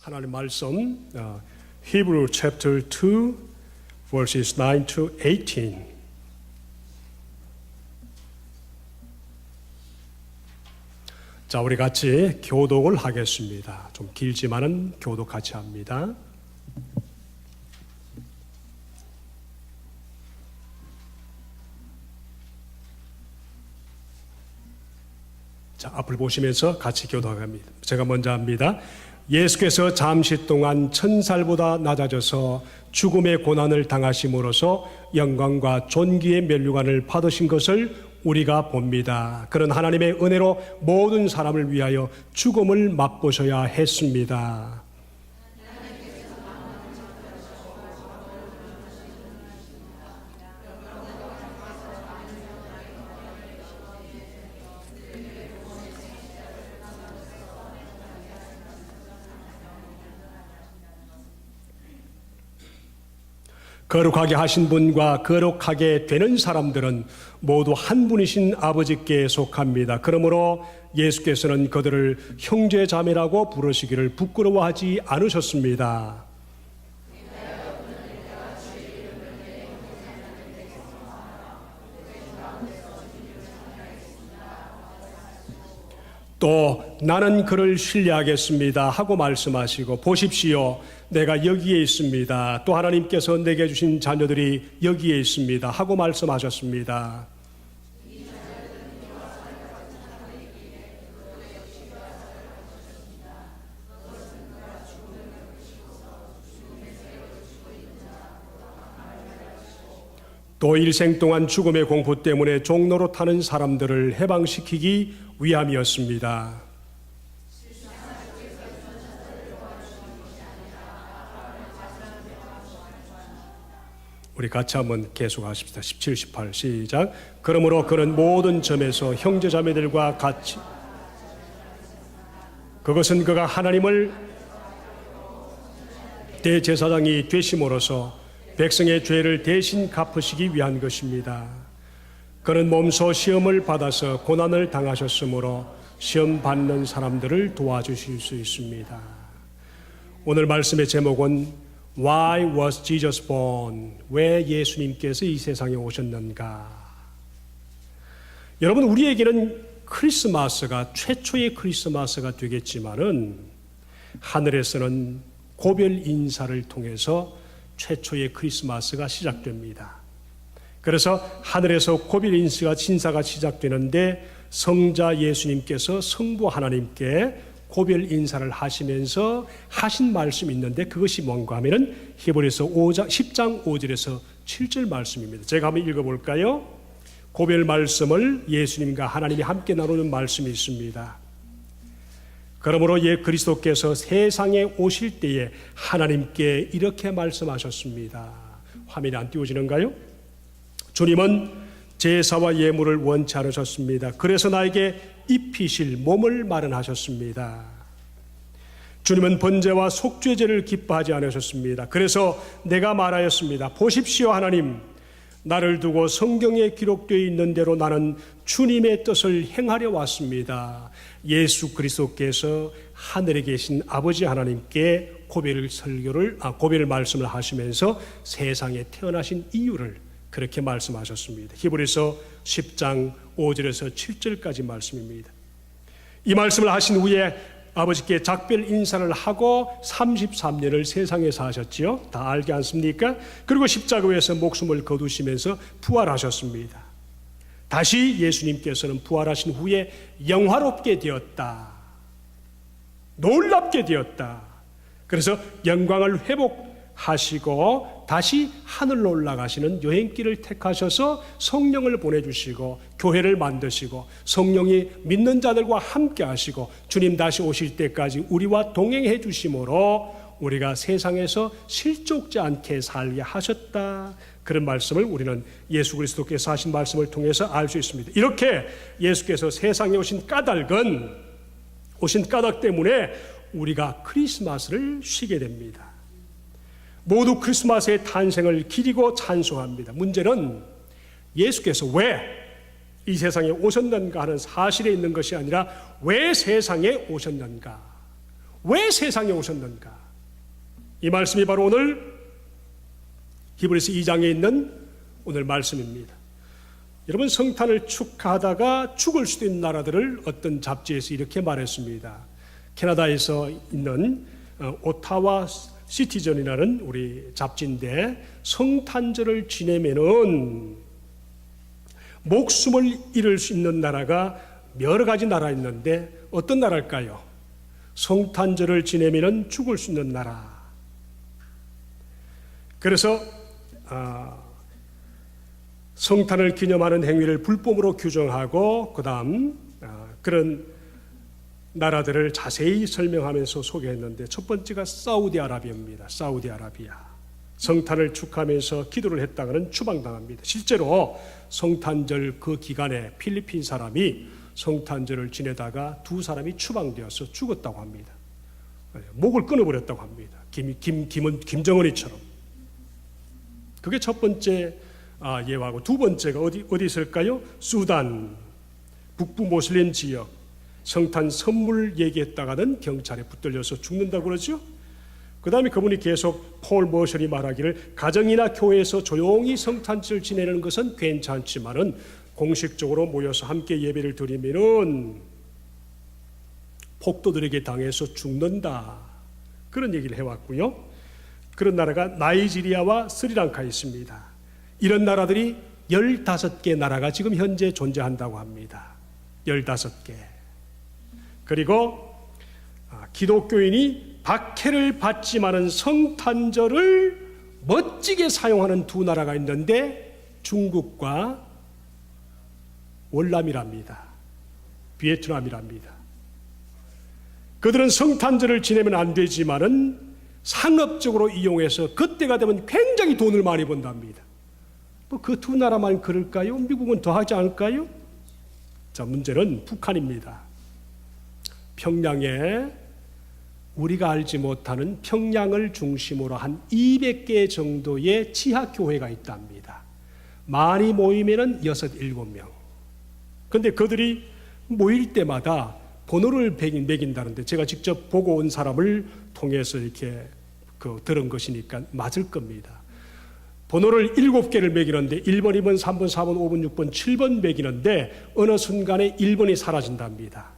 하나님 말씀 Hebrew chapter 2 verses 9 to 18. 자, 우리 같이 교독을 하겠습니다. 좀 길지만은 교독 같이 합니다. 자, 앞을 보시면서 같이 교독합니다. 제가 먼저 합니다. 예수께서 잠시 동안 천살보다 낮아져서 죽음의 고난을 당하심으로써 영광과 존귀의 면류관을 받으신 것을 우리가 봅니다. 그런 하나님의 은혜로 모든 사람을 위하여 죽음을 맛보셔야 했습니다. 거룩하게 하신 분과 거룩하게 되는 사람들은 모두 한 분이신 아버지께 속합니다. 그러므로 예수께서는 그들을 형제 자매라고 부르시기를 부끄러워하지 않으셨습니다. 또 나는 그를 신뢰하겠습니다 하고 말씀하시고, 보십시오, 내가 여기에 있습니다. 또 하나님께서 내게 주신 자녀들이 여기에 있습니다 하고 말씀하셨습니다. 또 일생 동안 죽음의 공포 때문에 종로로 타는 사람들을 해방시키기 위함이었습니다. 우리 같이 한번 계속하십시다. 17, 18 시작. 그러므로 그는 모든 점에서 형제자매들과 같이, 그것은 그가 하나님을 대제사장이 되심으로써 백성의 죄를 대신 갚으시기 위한 것입니다. 그는 몸소 시험을 받아서 고난을 당하셨으므로 시험 받는 사람들을 도와주실 수 있습니다. 오늘 말씀의 제목은 Why was Jesus born? 왜 예수님께서 이 세상에 오셨는가? 여러분, 우리에게는 크리스마스가 최초의 크리스마스가 되겠지만은 하늘에서는 고별 인사를 통해서 최초의 크리스마스가 시작됩니다. 그래서 하늘에서 고별 인사가 시작되는데 성자 예수님께서 성부 하나님께 고별 인사를 하시면서 하신 말씀이 있는데 그것이 뭔가 하면은 히브리서 10장 5절에서 7절 말씀입니다. 제가 한번 읽어볼까요? 고별 말씀을 예수님과 하나님이 함께 나누는 말씀이 있습니다. 그러므로 그리스도께서 세상에 오실 때에 하나님께 이렇게 말씀하셨습니다. 화면이 안 띄워지는가요? 주님은 제사와 예물을 원치 않으셨습니다. 그래서 나에게 입히실 몸을 마련하셨습니다. 주님은 번제와 속죄제를 기뻐하지 않으셨습니다. 그래서 내가 말하였습니다. 보십시오, 하나님, 나를 두고 성경에 기록되어 있는 대로 나는 주님의 뜻을 행하려 왔습니다. 예수 그리스도께서 하늘에 계신 아버지 하나님께 고별 말씀을 하시면서 세상에 태어나신 이유를 그렇게 말씀하셨습니다. 히브리서 10장 5절에서 7절까지 말씀입니다. 이 말씀을 하신 후에 아버지께 작별 인사를 하고 33년을 세상에 사셨지요. 다 알지 않습니까? 그리고 십자가에서 목숨을 거두시면서 부활하셨습니다. 다시 예수님께서는 부활하신 후에 영화롭게 되었다. 놀랍게 되었다. 그래서 영광을 회복하시고 다시 하늘로 올라가시는 여행길을 택하셔서 성령을 보내주시고 교회를 만드시고 성령이 믿는 자들과 함께 하시고 주님 다시 오실 때까지 우리와 동행해 주심으로 우리가 세상에서 실족지 않게 살게 하셨다. 그런 말씀을 우리는 예수 그리스도께서 하신 말씀을 통해서 알 수 있습니다. 이렇게 예수께서 세상에 오신 까닭 때문에 우리가 크리스마스를 쉬게 됩니다. 모두 크리스마스의 탄생을 기리고 찬송합니다. 문제는 예수께서 왜 이 세상에 오셨는가 하는 사실에 있는 것이 아니라 왜 세상에 오셨는가, 왜 세상에 오셨는가? 이 말씀이 바로 오늘 히브리서 2장에 있는 오늘 말씀입니다. 여러분, 성탄을 축하하다가 죽을 수도 있는 나라들을 어떤 잡지에서 이렇게 말했습니다. 캐나다에서 있는 오타와 시티즌이라는 우리 잡지인데, 성탄절을 지내면은 목숨을 잃을 수 있는 나라가 여러 가지 나라 있는데 어떤 나라일까요? 성탄절을 지내면은 죽을 수 있는 나라. 그래서 성탄을 기념하는 행위를 불법으로 규정하고 그다음 그런 나라들을 자세히 설명하면서 소개했는데, 첫 번째가 사우디아라비아입니다. 사우디아라비아. 성탄을 축하하면서 기도를 했다가는 추방당합니다. 실제로 성탄절 그 기간에 필리핀 사람이 성탄절을 지내다가 두 사람이 추방되어서 죽었다고 합니다. 목을 끊어버렸다고 합니다. 김정은이처럼. 그게 첫 번째 예화고, 두 번째가 어디 있을까요? 수단, 북부 모슬림 지역. 성탄 선물 얘기했다가는 경찰에 붙들려서 죽는다고 그러죠. 그 다음에 그분이 계속 폴 머셜이 말하기를, 가정이나 교회에서 조용히 성탄절 지내는 것은 괜찮지만은 공식적으로 모여서 함께 예배를 드리면은 폭도들에게 당해서 죽는다, 그런 얘기를 해왔고요. 그런 나라가 나이지리아와 스리랑카에 있습니다. 이런 나라들이 15개 나라가 지금 현재 존재한다고 합니다. 15개. 그리고 기독교인이 박해를 받지만은 성탄절을 멋지게 사용하는 두 나라가 있는데, 중국과 월남이랍니다. 베트남이랍니다. 그들은 성탄절을 지내면 안 되지만은 상업적으로 이용해서 그때가 되면 굉장히 돈을 많이 번답니다. 뭐 그 두 나라만 그럴까요? 미국은 더 하지 않을까요? 자, 문제는 북한입니다. 평양에 우리가 알지 못하는 평양을 중심으로 한 200개 정도의 지하교회가 있답니다. 많이 모이면은 6, 7명. 근데 그들이 모일 때마다 번호를 매긴다는데, 제가 직접 보고 온 사람을 통해서 이렇게 들은 것이니까 맞을 겁니다. 번호를 7개를 매기는데 1번, 2번, 3번, 4번, 5번, 6번, 7번 매기는데 어느 순간에 1번이 사라진답니다.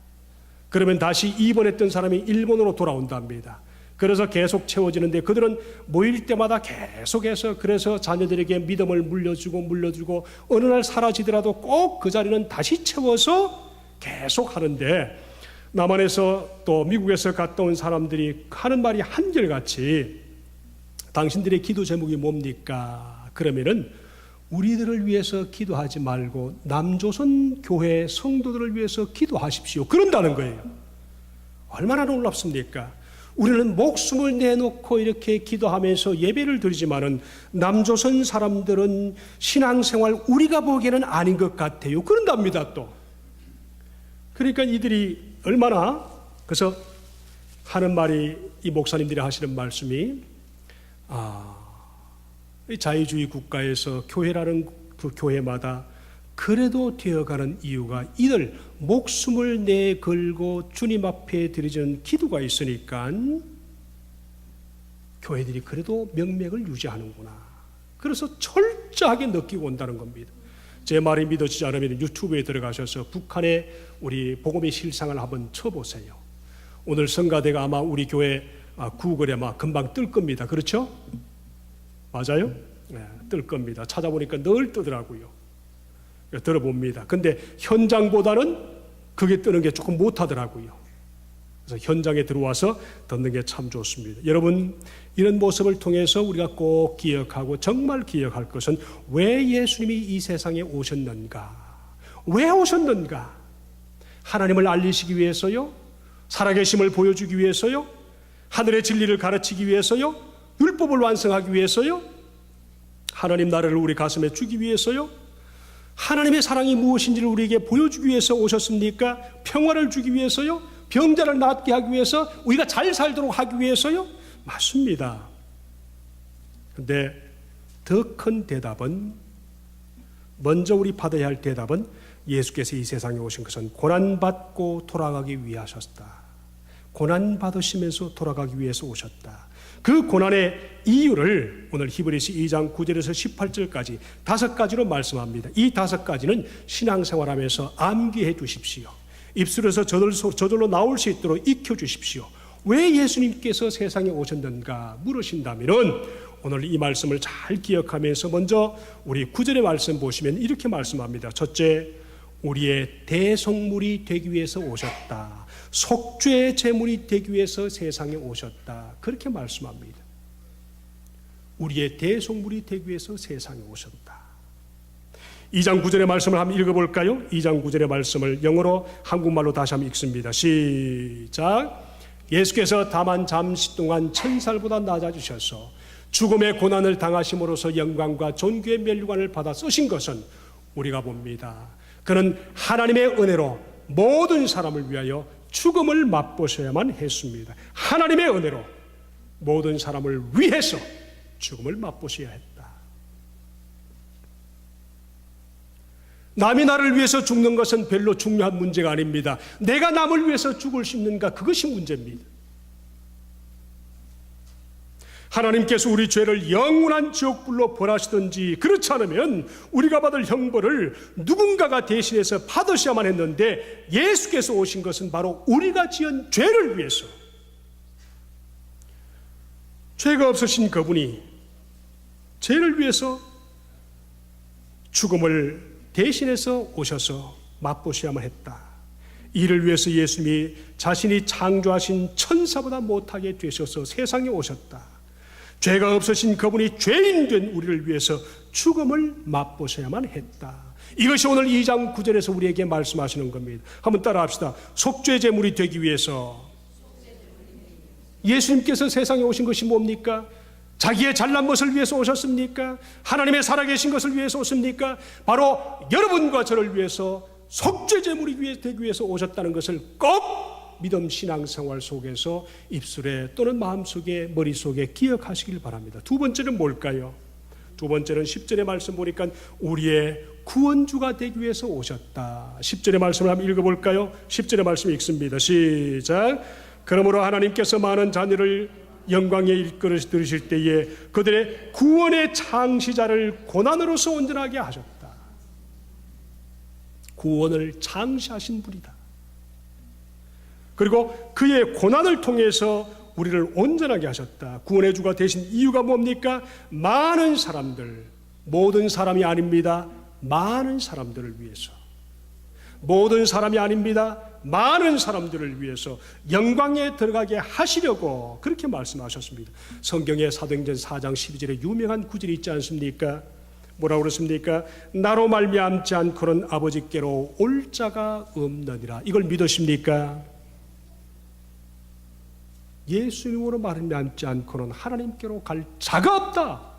그러면 다시 2번 했던 사람이 1번으로 돌아온답니다. 그래서 계속 채워지는데, 그들은 모일 때마다 계속해서 그래서 자녀들에게 믿음을 물려주고 어느 날 사라지더라도 꼭 그 자리는 다시 채워서 계속 하는데, 남한에서 또 미국에서 갔다 온 사람들이 하는 말이 한결같이, 당신들의 기도 제목이 뭡니까? 그러면은 우리들을 위해서 기도하지 말고 남조선 교회 성도들을 위해서 기도하십시오, 그런다는 거예요. 얼마나 놀랍습니까? 우리는 목숨을 내놓고 이렇게 기도하면서 예배를 드리지만은 남조선 사람들은 신앙생활 우리가 보기에는 아닌 것 같아요, 그런답니다. 또 그러니까 이들이 얼마나, 그래서 하는 말이, 이 목사님들이 하시는 말씀이, 자유주의 국가에서 교회라는 그 교회마다 그래도 되어가는 이유가, 이들 목숨을 내걸고 주님 앞에 드리는 기도가 있으니까 교회들이 그래도 명맥을 유지하는구나. 그래서 철저하게 느끼고 온다는 겁니다. 제 말이 믿어지지 않으면 유튜브에 들어가셔서 북한의 우리 복음의 실상을 한번 쳐보세요. 오늘 성가대가 아마 우리 교회 구글에 아마 금방 뜰 겁니다. 그렇죠? 맞아요? 네, 뜰 겁니다. 찾아보니까 늘 뜨더라고요. 들어봅니다. 근데 현장보다는 그게 뜨는 게 조금 못하더라고요. 그래서 현장에 들어와서 듣는 게 참 좋습니다. 여러분, 이런 모습을 통해서 우리가 꼭 기억하고 정말 기억할 것은, 왜 예수님이 이 세상에 오셨는가? 왜 오셨는가? 하나님을 알리시기 위해서요? 살아계심을 보여주기 위해서요? 하늘의 진리를 가르치기 위해서요? 율법을 완성하기 위해서요? 하나님 나라를 우리 가슴에 주기 위해서요? 하나님의 사랑이 무엇인지를 우리에게 보여주기 위해서 오셨습니까? 평화를 주기 위해서요? 병자를 낫게 하기 위해서? 우리가 잘 살도록 하기 위해서요? 맞습니다. 그런데 더 큰 대답은, 먼저 우리 받아야 할 대답은, 예수께서 이 세상에 오신 것은 고난받고 돌아가기 위하셨다. 고난 받으시면서 돌아가기 위해서 오셨다. 그 고난의 이유를 오늘 히브리서 2장 9절에서 18절까지 5가지로 말씀합니다. 이 5가지는 신앙생활하면서 암기해 두십시오. 입술에서 저절로 나올 수 있도록 익혀 주십시오. 왜 예수님께서 세상에 오셨는가 물으신다면 오늘 이 말씀을 잘 기억하면서 먼저 우리 9절의 말씀 보시면 이렇게 말씀합니다. 첫째, 우리의 대속물이 되기 위해서 오셨다. 속죄의 제물이 되기 위해서 세상에 오셨다. 그렇게 말씀합니다. 우리의 대속물이 되기 위해서 세상에 오셨다. 2장 9절의 말씀을 한번 읽어볼까요? 2장 9절의 말씀을 영어로 한국말로 다시 한번 읽습니다. 시작. 예수께서 다만 잠시 동안 천살보다 낮아지셔서 죽음의 고난을 당하심으로써 영광과 존귀의 면류관을 받아 쓰신 것은 우리가 봅니다. 그는 하나님의 은혜로 모든 사람을 위하여 죽음을 맛보셔야만 했습니다. 하나님의 은혜로 모든 사람을 위해서 죽음을 맛보셔야 했다. 남이 나를 위해서 죽는 것은 별로 중요한 문제가 아닙니다. 내가 남을 위해서 죽을 수 있는가, 그것이 문제입니다. 하나님께서 우리 죄를 영원한 지옥불로 벌하시든지 그렇지 않으면 우리가 받을 형벌을 누군가가 대신해서 받으셔야만 했는데 예수께서 오신 것은 바로 우리가 지은 죄를 위해서, 죄가 없으신 그분이 죄를 위해서 죽음을 대신해서 오셔서 맛보셔야만 했다. 이를 위해서 예수님이 자신이 창조하신 천사보다 못하게 되셔서 세상에 오셨다. 죄가 없으신 그분이 죄인 된 우리를 위해서 죽음을 맛보셔야만 했다. 이것이 오늘 2장 9절에서 우리에게 말씀하시는 겁니다. 한번 따라합시다. 속죄 제물이 되기 위해서 예수님께서 세상에 오신 것이 뭡니까? 자기의 잘난 것을 위해서 오셨습니까? 하나님의 살아계신 것을 위해서 오십니까? 바로 여러분과 저를 위해서 속죄 제물이 되기 위해서 오셨다는 것을 꼭 믿음 신앙생활 속에서 입술에 또는 마음속에 머릿속에 기억하시길 바랍니다. 두 번째는 뭘까요? 두 번째는 10절의 말씀 보니까 우리의 구원주가 되기 위해서 오셨다. 10절의 말씀을 한번 읽어볼까요? 10절의 말씀 읽습니다. 시작. 그러므로 하나님께서 많은 자녀를 영광에 이끌으실 때에 그들의 구원의 창시자를 고난으로서 온전하게 하셨다. 구원을 창시하신 분이다. 그리고 그의 고난을 통해서 우리를 온전하게 하셨다. 구원의 주가 되신 이유가 뭡니까? 많은 사람들, 모든 사람이 아닙니다. 많은 사람들을 위해서, 모든 사람이 아닙니다. 많은 사람들을 위해서 영광에 들어가게 하시려고 그렇게 말씀하셨습니다. 성경에 사도행전 4장 12절에 유명한 구절이 있지 않습니까? 뭐라고 그렇습니까? 나로 말미암지 않고는 아버지께로 올 자가 없느니라. 이걸 믿으십니까? 예수님으로 말미암지 않고는 하나님께로 갈 자가 없다.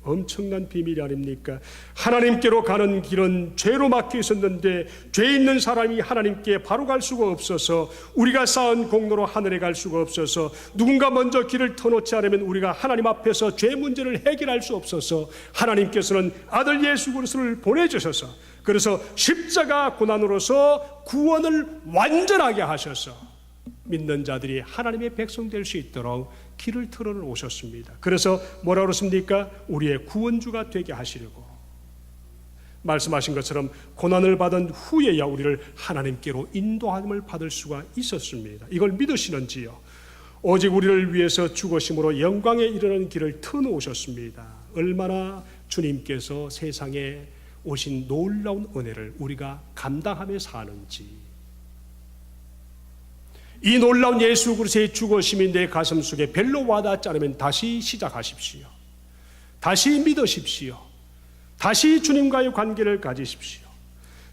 엄청난 비밀이 아닙니까? 하나님께로 가는 길은 죄로 막혀 있었는데 죄 있는 사람이 하나님께 바로 갈 수가 없어서, 우리가 쌓은 공로로 하늘에 갈 수가 없어서, 누군가 먼저 길을 터놓지 않으면 우리가 하나님 앞에서 죄 문제를 해결할 수 없어서 하나님께서는 아들 예수 그리스도를 보내주셔서, 그래서 십자가 고난으로서 구원을 완전하게 하셔서 믿는 자들이 하나님의 백성 될 수 있도록 길을 틀어 오셨습니다. 그래서 뭐라고 그렇습니까? 우리의 구원주가 되게 하시려고 말씀하신 것처럼 고난을 받은 후에야 우리를 하나님께로 인도함을 받을 수가 있었습니다. 이걸 믿으시는지요? 오직 우리를 위해서 죽으심으로 영광에 이르는 길을 터놓으셨습니다. 얼마나 주님께서 세상에 오신 놀라운 은혜를 우리가 감당하며 사는지, 이 놀라운 예수 그리스도의 죽으심이 내 가슴 속에 별로 와닿지 않으면 다시 시작하십시오. 다시 믿으십시오. 다시 주님과의 관계를 가지십시오.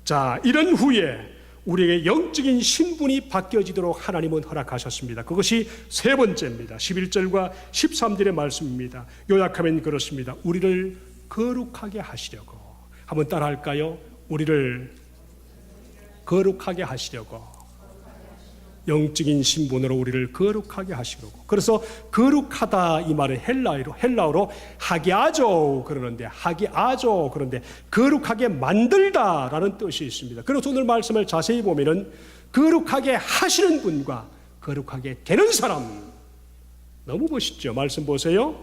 자, 이런 후에 우리에게 영적인 신분이 바뀌어지도록 하나님은 허락하셨습니다. 그것이 세 번째입니다. 11절과 13절의 말씀입니다. 요약하면 그렇습니다. 우리를 거룩하게 하시려고. 한번 따라할까요? 우리를 거룩하게 하시려고. 영적인 신분으로 우리를 거룩하게 하시려고. 그래서 거룩하다 이 말은 헬라어로 하게아조 그러는데, 거룩하게 만들다라는 뜻이 있습니다. 그래서 오늘 말씀을 자세히 보면은 거룩하게 하시는 분과 거룩하게 되는 사람. 너무 멋있죠? 말씀 보세요.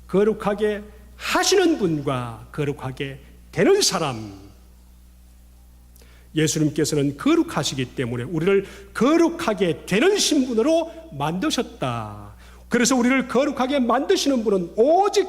거룩하게 하시는 분과 거룩하게 되는 사람. 예수님께서는 거룩하시기 때문에 우리를 거룩하게 되는 신분으로 만드셨다. 그래서 우리를 거룩하게 만드시는 분은 오직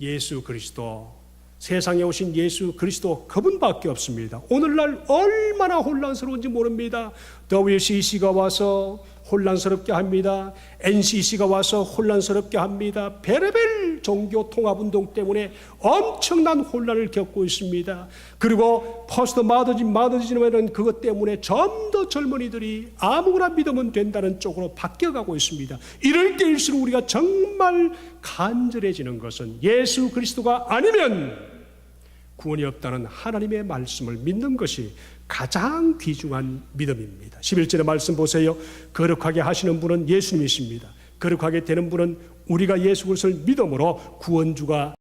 예수 그리스도, 세상에 오신 예수 그리스도 그분밖에 없습니다. 오늘날 얼마나 혼란스러운지 모릅니다. WCC가 와서 혼란스럽게 합니다. NCC가 와서 혼란스럽게 합니다. 별의별 종교 통합운동 때문에 엄청난 혼란을 겪고 있습니다. 그리고 포스트 마더니즘은 그것 때문에 좀 더 젊은이들이 아무거나 믿으면 된다는 쪽으로 바뀌어가고 있습니다. 이럴 때일수록 우리가 정말 간절해지는 것은 예수 그리스도가 아니면 구원이 없다는 하나님의 말씀을 믿는 것이 가장 귀중한 믿음입니다. 11절의 말씀 보세요. 거룩하게 하시는 분은 예수님이십니다. 거룩하게 되는 분은 우리가 예수 그리스도를 믿음으로 구원주가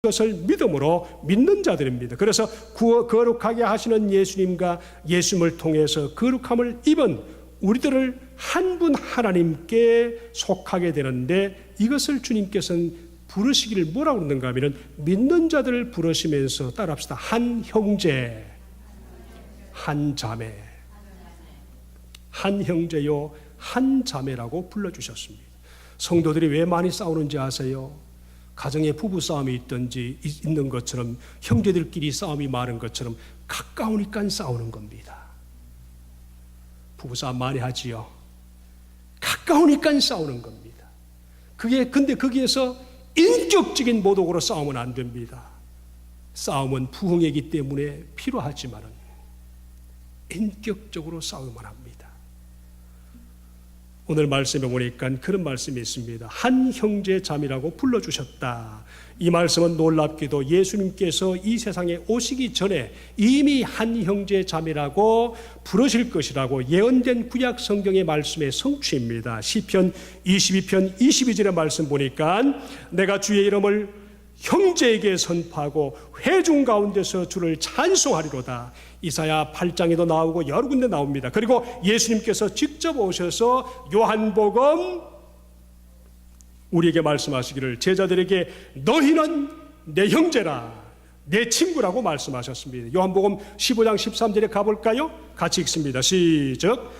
것을 믿음으로 믿는 자들입니다. 그래서 거룩하게 하시는 예수님과 예수님을 통해서 거룩함을 입은 우리들을 한 분 하나님께 속하게 되는데, 이것을 주님께서는 부르시기를 뭐라고 그러는가 하면 믿는 자들을 부르시면서 따라합시다. 한 형제, 한 자매, 한 형제요 한 자매라고 불러주셨습니다. 성도들이 왜 많이 싸우는지 아세요? 가정에 부부 싸움이 있는 것처럼, 형제들끼리 싸움이 많은 것처럼 가까우니까 싸우는 겁니다. 부부 싸움 많이 하지요. 가까우니까 싸우는 겁니다. 근데 거기에서 인격적인 모독으로 싸우면 안 됩니다. 싸움은 부흥이기 때문에 필요하지만 인격적으로 싸우면 합니다. 오늘 말씀에 보니까 그런 말씀이 있습니다. 한 형제 자매라고 불러주셨다. 이 말씀은 놀랍게도 예수님께서 이 세상에 오시기 전에 이미 한 형제 자매라고 부르실 것이라고 예언된 구약 성경의 말씀의 성취입니다. 시편 22편 22절의 말씀 보니까 내가 주의 이름을 형제에게 선포하고 회중 가운데서 주를 찬송하리로다. 이사야 8장에도 나오고 여러 군데 나옵니다. 그리고 예수님께서 직접 오셔서 요한복음 우리에게 말씀하시기를 제자들에게 너희는 내 형제라, 내 친구라고 말씀하셨습니다. 요한복음 15장 13절에 가볼까요? 같이 읽습니다. 시작.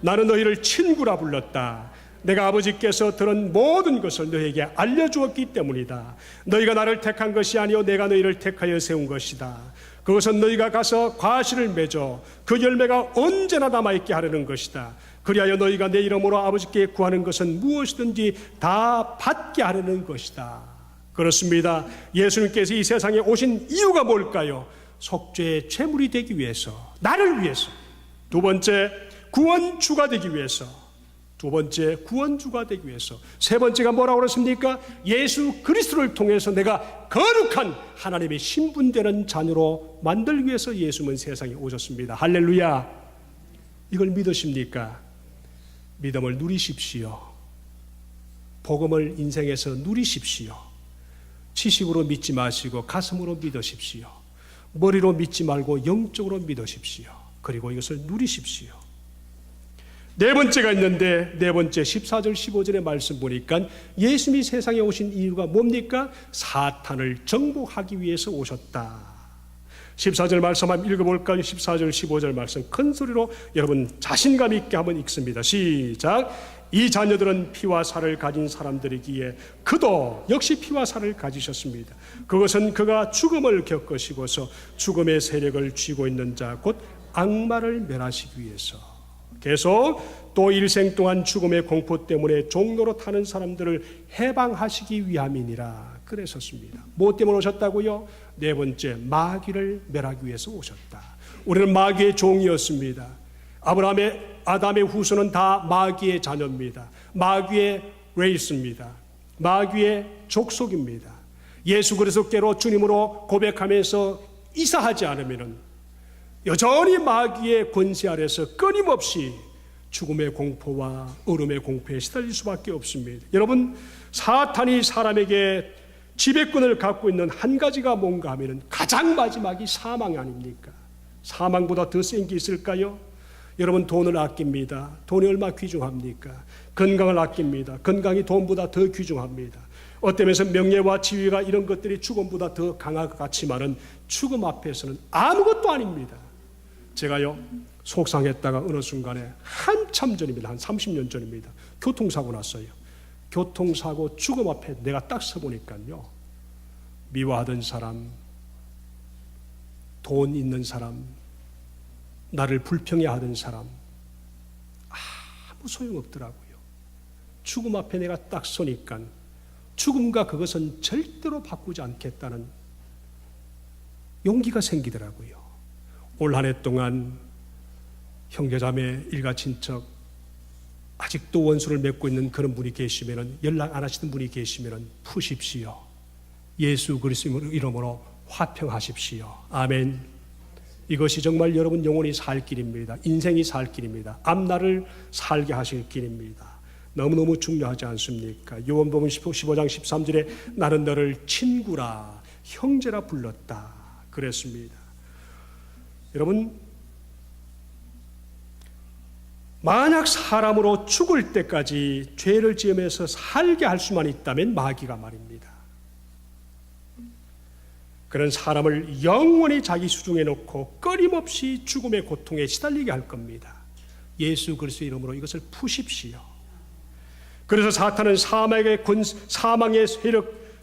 나는 너희를 친구라 불렀다. 내가 아버지께서 들은 모든 것을 너희에게 알려주었기 때문이다. 너희가 나를 택한 것이 아니요 내가 너희를 택하여 세운 것이다. 그것은 너희가 가서 과실을 맺어 그 열매가 언제나 남아있게 하려는 것이다. 그리하여 너희가 내 이름으로 아버지께 구하는 것은 무엇이든지 다 받게 하려는 것이다. 그렇습니다. 예수님께서 이 세상에 오신 이유가 뭘까요? 속죄의 제물이 되기 위해서, 나를 위해서. 두 번째, 구원주가 되기 위해서. 두 번째, 구원주가 되기 위해서. 세 번째가 뭐라고 그랬습니까? 예수 그리스도를 통해서 내가 거룩한 하나님의 신분되는 자녀로 만들기 위해서 예수님은 세상에 오셨습니다. 할렐루야. 이걸 믿으십니까? 믿음을 누리십시오. 복음을 인생에서 누리십시오. 지식으로 믿지 마시고 가슴으로 믿으십시오. 머리로 믿지 말고 영적으로 믿으십시오. 그리고 이것을 누리십시오. 네 번째가 있는데, 네 번째 14절 15절의 말씀 보니까 예수님이 세상에 오신 이유가 뭡니까? 사탄을 정복하기 위해서 오셨다. 14절 말씀 한번 읽어볼까요? 14절 15절 말씀 큰 소리로 여러분 자신감 있게 한번 읽습니다. 시작. 이 자녀들은 피와 살을 가진 사람들이기에 그도 역시 피와 살을 가지셨습니다. 그것은 그가 죽음을 겪으시고서 죽음의 세력을 쥐고 있는 자 곧 악마를 멸하시기 위해서, 계속 또 일생 동안 죽음의 공포 때문에 종로로 타는 사람들을 해방하시기 위함이니라 그랬었습니다. 뭐 때문에 오셨다고요? 네 번째, 마귀를 멸하기 위해서 오셨다. 우리는 마귀의 종이었습니다. 아담의 후손은 다 마귀의 자녀입니다. 마귀의 레이스입니다. 마귀의 족속입니다. 예수 그리스도께로 주님으로 고백하면서 이사하지 않으면 여전히 마귀의 권세 아래서 끊임없이 죽음의 공포와 얼음의 공포에 시달릴 수밖에 없습니다. 여러분, 사탄이 사람에게 지배권을 갖고 있는 한 가지가 뭔가 하면 가장 마지막이 사망 아닙니까? 사망보다 더 센 게 있을까요? 여러분 돈을 아낍니다. 돈이 얼마나 귀중합니까? 건강을 아낍니다. 건강이 돈보다 더 귀중합니다. 어떤 면에서 명예와 지위가 이런 것들이 죽음보다 더 강할 것 같지만은 죽음 앞에서는 아무것도 아닙니다. 제가요 속상했다가 어느 순간에 한참 전입니다. 한 30년 전입니다. 교통사고 났어요. 교통사고 죽음 앞에 내가 딱 서보니까요, 미워하던 사람, 돈 있는 사람, 나를 불평해하던 사람 아무 소용없더라고요. 죽음 앞에 내가 딱 서니까 죽음과 그것은 절대로 바꾸지 않겠다는 용기가 생기더라고요. 올 한 해 동안 형제자매, 일가 친척 아직도 원수를 맺고 있는 그런 분이 계시면, 연락 안 하시는 분이 계시면 푸십시오. 예수 그리스도의 이름으로 화평하십시오. 아멘. 이것이 정말 여러분 영혼이 살 길입니다. 인생이 살 길입니다. 앞날을 살게 하실 길입니다. 너무너무 중요하지 않습니까? 요한복음 15장 13절에 나는 너를 친구라 형제라 불렀다 그랬습니다. 여러분, 만약 사람으로 죽을 때까지 죄를 지으면서 살게 할 수만 있다면 마귀가 말입니다. 그런 사람을 영원히 자기 수중에 놓고 끊임없이 죽음의 고통에 시달리게 할 겁니다. 예수 그리스도의 이름으로 이것을 푸십시오. 그래서 사탄은 사망의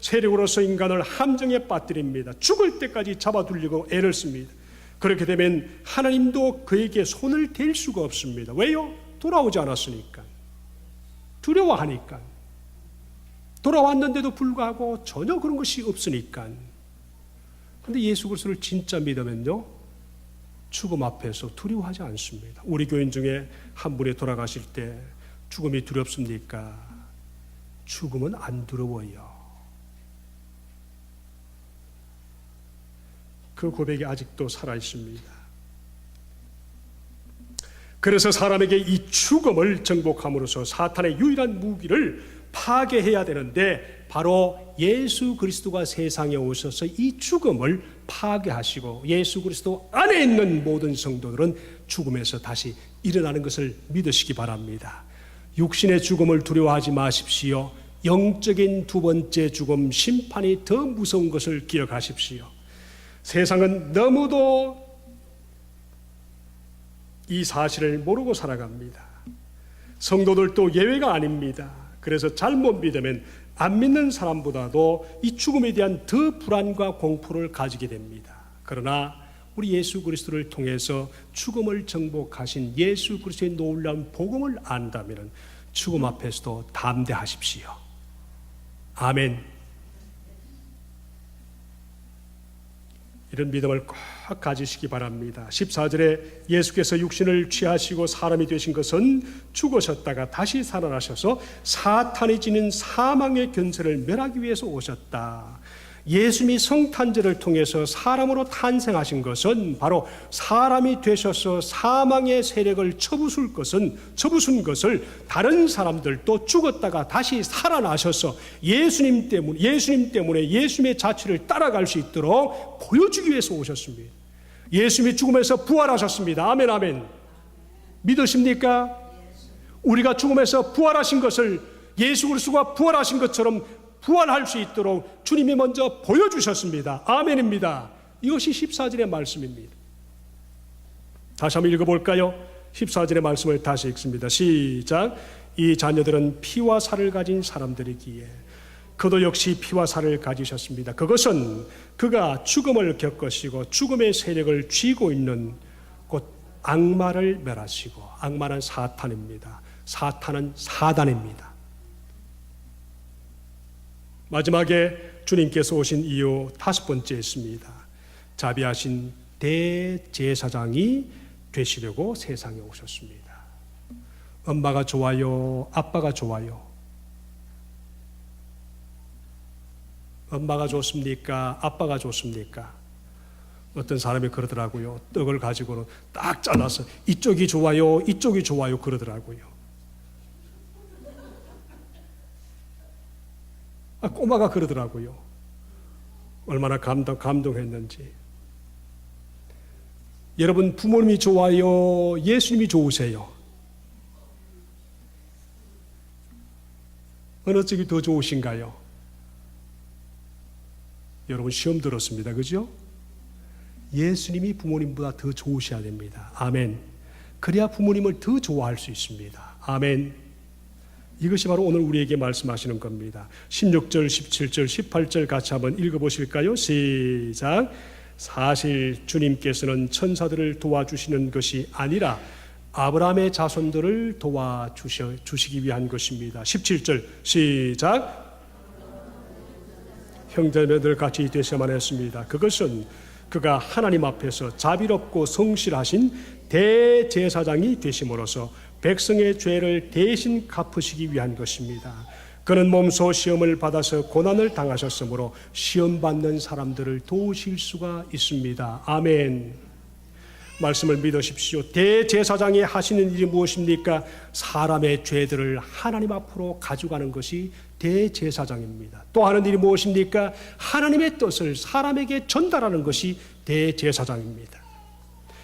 세력으로서 인간을 함정에 빠뜨립니다. 죽을 때까지 잡아둘리고 애를 씁니다. 그렇게 되면 하나님도 그에게 손을 댈 수가 없습니다. 왜요? 돌아오지 않았으니까. 두려워하니까. 돌아왔는데도 불구하고 전혀 그런 것이 없으니까. 그런데 예수 그리스도를 진짜 믿으면요, 죽음 앞에서 두려워하지 않습니다. 우리 교인 중에 한 분이 돌아가실 때 죽음이 두렵습니까? 죽음은 안 두려워요. 그 고백이 아직도 살아있습니다. 그래서 사람에게 이 죽음을 정복함으로써 사탄의 유일한 무기를 파괴해야 되는데, 바로 예수 그리스도가 세상에 오셔서 이 죽음을 파괴하시고 예수 그리스도 안에 있는 모든 성도들은 죽음에서 다시 일어나는 것을 믿으시기 바랍니다. 육신의 죽음을 두려워하지 마십시오. 영적인 두 번째 죽음, 심판이 더 무서운 것을 기억하십시오. 세상은 너무도 이 사실을 모르고 살아갑니다. 성도들도 예외가 아닙니다. 그래서 잘못 믿으면 안 믿는 사람보다도 이 죽음에 대한 더 불안과 공포를 가지게 됩니다. 그러나 우리 예수 그리스도를 통해서 죽음을 정복하신 예수 그리스도의 놀라운 복음을 안다면 죽음 앞에서도 담대하십시오. 아멘. 이런 믿음을 꼭 가지시기 바랍니다. 14절에 예수께서 육신을 취하시고 사람이 되신 것은 죽으셨다가 다시 살아나셔서 사탄이 지닌 사망의 권세를 멸하기 위해서 오셨다. 예수님이 성탄절을 통해서 사람으로 탄생하신 것은 바로 사람이 되셔서 사망의 세력을 쳐부순 것을 다른 사람들도 죽었다가 다시 살아나셔서 예수님 때문에 예수님의 자취를 따라갈 수 있도록 보여주기 위해서 오셨습니다. 예수님이 죽음에서 부활하셨습니다. 아멘, 아멘. 믿으십니까? 우리가 죽음에서 부활하신 것을 예수 그리스도가 부활하신 것처럼 부활할 수 있도록 주님이 먼저 보여주셨습니다. 아멘입니다. 이것이 14절의 말씀입니다. 다시 한번 읽어볼까요? 14절의 말씀을 다시 읽습니다. 시작. 이 자녀들은 피와 살을 가진 사람들이기에 그도 역시 피와 살을 가지셨습니다. 그것은 그가 죽음을 겪으시고 죽음의 세력을 쥐고 있는 곧 악마를 멸하시고, 악마는 사탄입니다. 사탄은 사단입니다. 마지막에 주님께서 오신 이유 다섯 번째 있습니다. 자비하신 대제사장이 되시려고 세상에 오셨습니다. 엄마가 좋아요? 아빠가 좋아요? 엄마가 좋습니까? 아빠가 좋습니까? 어떤 사람이 그러더라고요. 떡을 가지고는 딱 잘라서 이쪽이 좋아요, 이쪽이 좋아요 그러더라고요. 꼬마가 그러더라고요. 얼마나 감동했는지. 여러분 부모님이 좋아요? 예수님이 좋으세요? 어느 쪽이 더 좋으신가요? 여러분 시험 들었습니다. 그죠? 예수님이 부모님보다 더 좋으셔야 됩니다. 아멘. 그래야 부모님을 더 좋아할 수 있습니다. 아멘. 이것이 바로 오늘 우리에게 말씀하시는 겁니다. 16절, 17절, 18절 같이 한번 읽어보실까요? 시작. 사실 주님께서는 천사들을 도와주시는 것이 아니라 아브라함의 자손들을 도와주시기 위한 것입니다. 17절 시작. 형제자매들 같이 되셔야만 했습니다. 그것은 그가 하나님 앞에서 자비롭고 성실하신 대제사장이 되심으로써 백성의 죄를 대신 갚으시기 위한 것입니다. 그는 몸소 시험을 받아서 고난을 당하셨으므로 시험 받는 사람들을 도우실 수가 있습니다. 아멘. 말씀을 믿으십시오. 대제사장이 하시는 일이 무엇입니까? 사람의 죄들을 하나님 앞으로 가져가는 것이 대제사장입니다. 또 하는 일이 무엇입니까? 하나님의 뜻을 사람에게 전달하는 것이 대제사장입니다.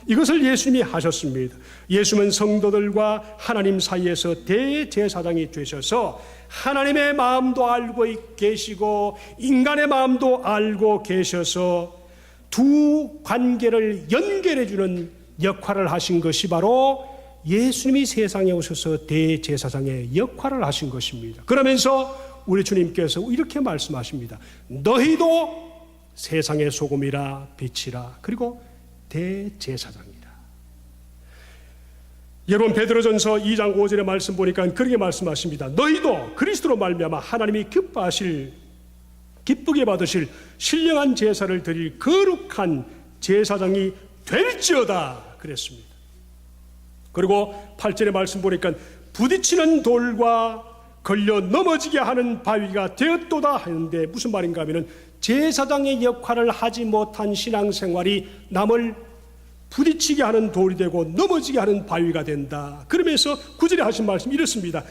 이것을 예수님이 하셨습니다. 예수는 성도들과 하나님 사이에서 대제사장이 되셔서 하나님의 마음도 알고 계시고 인간의 마음도 알고 계셔서 두 관계를 연결해 주는 역할을 하신 것이 바로 예수님이 세상에 오셔서 대제사장의 역할을 하신 것입니다. 그러면서 우리 주님께서 이렇게 말씀하십니다. 너희도 세상의 소금이라 빛이라. 그리고 대제사장이라. 여러분 베드로전서 2장 5절의 말씀 보니까 그렇게 말씀하십니다. 너희도 그리스도로 말미암아 하나님이 기쁘게 받으실 신령한 제사를 드릴 거룩한 제사장이 될지어다 그랬습니다. 그리고 8절의 말씀 보니까 부딪히는 돌과 걸려 넘어지게 하는 바위가 되었도다 하는데 무슨 말인가 하면은 제사장의 역할을 하지 못한 신앙생활이 남을 부딪히게 하는 돌이 되고 넘어지게 하는 바위가 된다. 그러면서 9절에 하신 말씀이 이렇습니다.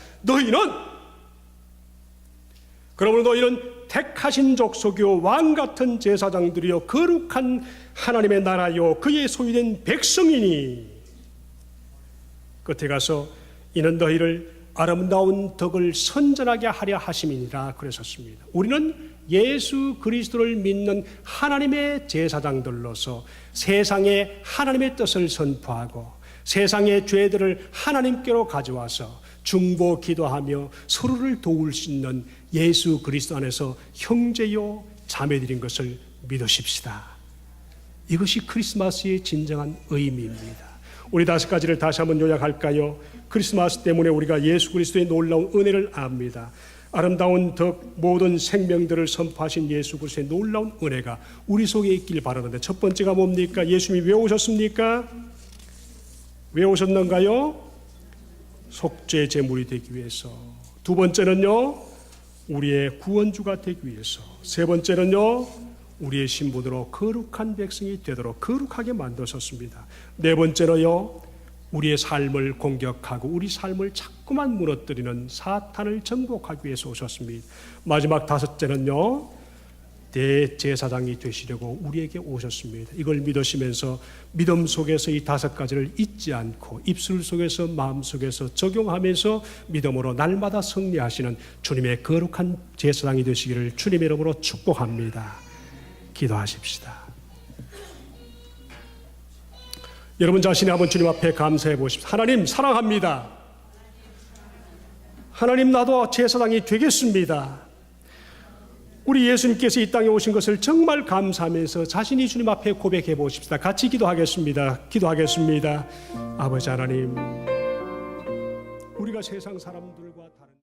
그러므로 너희는 택하신 족속이요 왕 같은 제사장들이요 거룩한 하나님의 나라요 그의 소유된 백성이니 끝에 가서 이는 너희를 아름다운 덕을 선전하게 하려 하심이니라 그러셨습니다. 우리는 예수 그리스도를 믿는 하나님의 제사장들로서 세상에 하나님의 뜻을 선포하고 세상의 죄들을 하나님께로 가져와서 중보 기도하며 서로를 도울 수 있는 예수 그리스도 안에서 형제요 자매들인 것을 믿으십시다. 이것이 크리스마스의 진정한 의미입니다. 우리 5가지를 다시 한번 요약할까요? 크리스마스 때문에 우리가 예수 그리스도의 놀라운 은혜를 압니다. 아름다운 덕 모든 생명들을 선포하신 예수 그리스도의 놀라운 은혜가 우리 속에 있길 바라는데 첫 번째가 뭡니까? 예수님이 왜 오셨습니까? 왜 오셨는가요? 속죄 제물이 되기 위해서. 두 번째는요, 우리의 구원주가 되기 위해서. 세 번째는요, 우리의 신분으로 거룩한 백성이 되도록 거룩하게 만드셨습니다. 네 번째는요, 우리의 삶을 공격하고 우리 삶을 자꾸만 무너뜨리는 사탄을 정복하기 위해서 오셨습니다. 마지막 다섯째는요, 대제사장이 되시려고 우리에게 오셨습니다. 이걸 믿으시면서 믿음 속에서 이 5가지를 잊지 않고 입술 속에서 마음 속에서 적용하면서 믿음으로 날마다 승리하시는 주님의 거룩한 제사장이 되시기를 주님의 이름으로 축복합니다. 기도하십시다. 여러분 자신이 한번 주님 앞에 감사해 보십시오. 하나님 사랑합니다. 하나님 나도 제사장이 되겠습니다. 우리 예수님께서 이 땅에 오신 것을 정말 감사하면서 자신이 주님 앞에 고백해 보십시다. 같이 기도하겠습니다. 아버지 하나님, 우리가 세상 사람들과 다른